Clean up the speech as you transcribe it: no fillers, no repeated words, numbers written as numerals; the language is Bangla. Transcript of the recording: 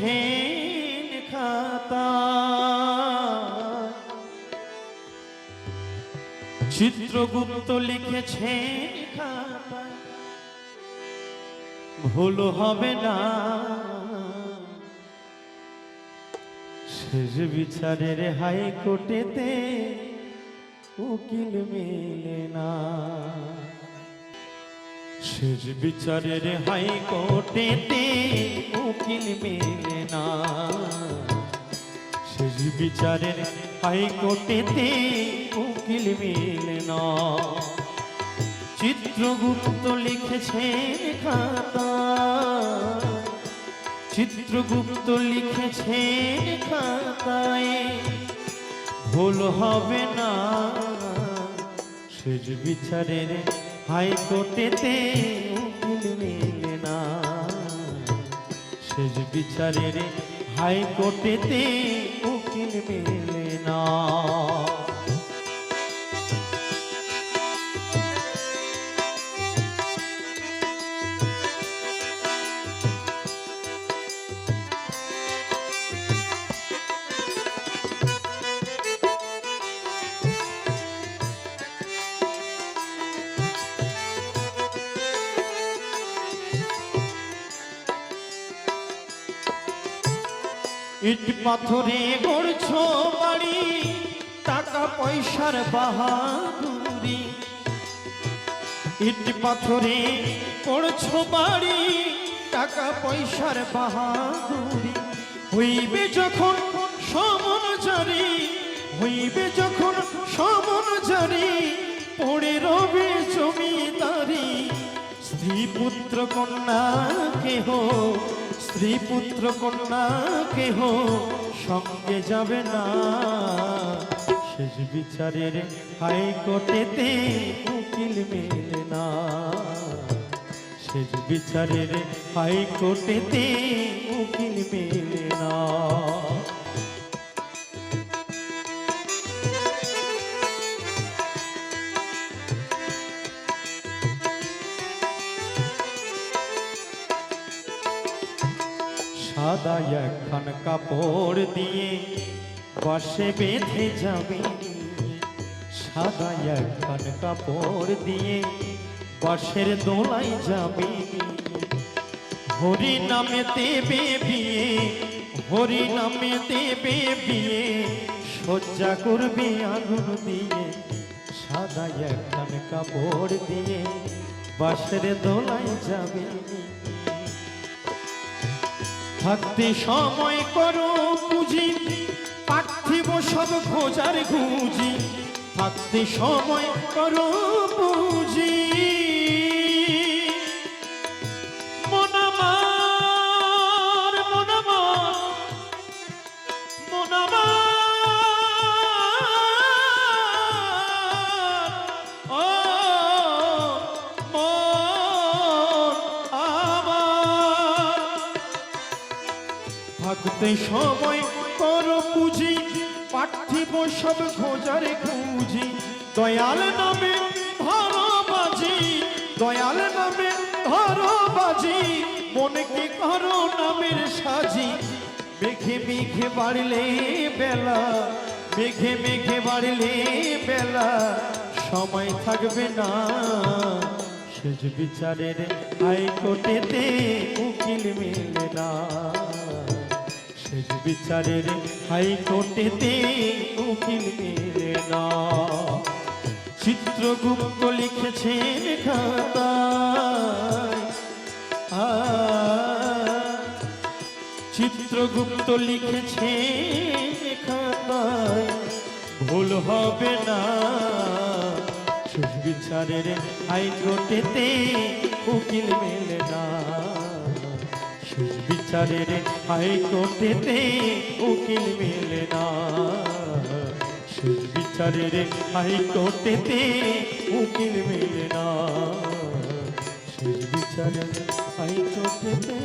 লিখেছেন খাতা, চিত্রগুপ্ত লিখেছেন খাতা, ভুল হবে না শেষ বিচারের হাইকোর্টেতে উকিল মেলে না। শেষ বিচারের হাইকোর্টেতে উকিল মেলে না, শেষ বিচারের হাইকোর্টেতে উকিল মেলে না। চিত্রগুপ্ত লিখেছেন খাতা, চিত্রগুপ্ত লিখেছেন খাতায়, ভুল হবে না শেষ বিচারের হাইকোর্টেতে উকিল মেলে না, শেষ বিচারের হাইকোর্টেতে উকিল মেলে না। ইট পাথরে গড়ছো বাড়ি, টাকা পয়সার বাহাদুরি। ইট পাথরে গড়ছো বাড়ি, টাকা পয়সার বাহাদুরি। হইবে যখন সমন জারি, হইবে যখন সমন জারি, পড়ে রবে জমিদারি। স্ত্রী পুত্র কন্যা কেহ, স্ত্রী পুত্র কন্যা কেহ সঙ্গে যাবে না, শেষ বিচারের হাইকোর্টেতে উকিল মেলে না, শেষ বিচারের হাইকোর্টেতে উকিল মেলে না। সাদা একখান কাপড় দিয়ে বাঁশে বেঁধে যাবে, সাদা একখান কাপড় দিয়ে বাঁশের দোলায় যাবে। হরি নামে দেবে বিয়ে, হরি নামে দেবে বিয়ে, সজ্জা করবে আগুন দিয়ে। সাদা একখান কাপড় দিয়ে বাঁশের দোলায় যাবে। থাকতে সময় করো পুঁজি, পার্থিব সব খোঁজার গুঁজি। থাকতে সময় করো পুঁজি, মন আমার, মন আমার, মন আমার, ও মন আমার। থাকতে সময় করো পুঁজি, পার্থিব সব খোঁজার খুঁজি। দয়াল নামে ধরো বাজি, দয়াল নামে ধরো বাজি, মনকে করো নামের সাজি। মেঘে মেঘে বাড়লে বেলা, মেঘে মেঘে বাড়লে বেলা, সময় থাকবে না শেষ বিচারের হাইকোর্টেতে উকিল মেলে না, শেষ বিচারের হাইকোর্টেতে উকিল মেলে না। চিত্রগুপ্ত লিখেছেন খাতায়, চিত্রগুপ্ত লিখেছেন খাতায়, ভুল হবে না শেষ বিচারের হাইকোর্টেতে উকিল মেলে না, শেষ বিচারের হাইকোর্টেতে উকিল মেলে না, শেষ বিচারের হাইকোর্টেতে উকিল মেলে না, শেষ বিচারের হাইকোর্টেতে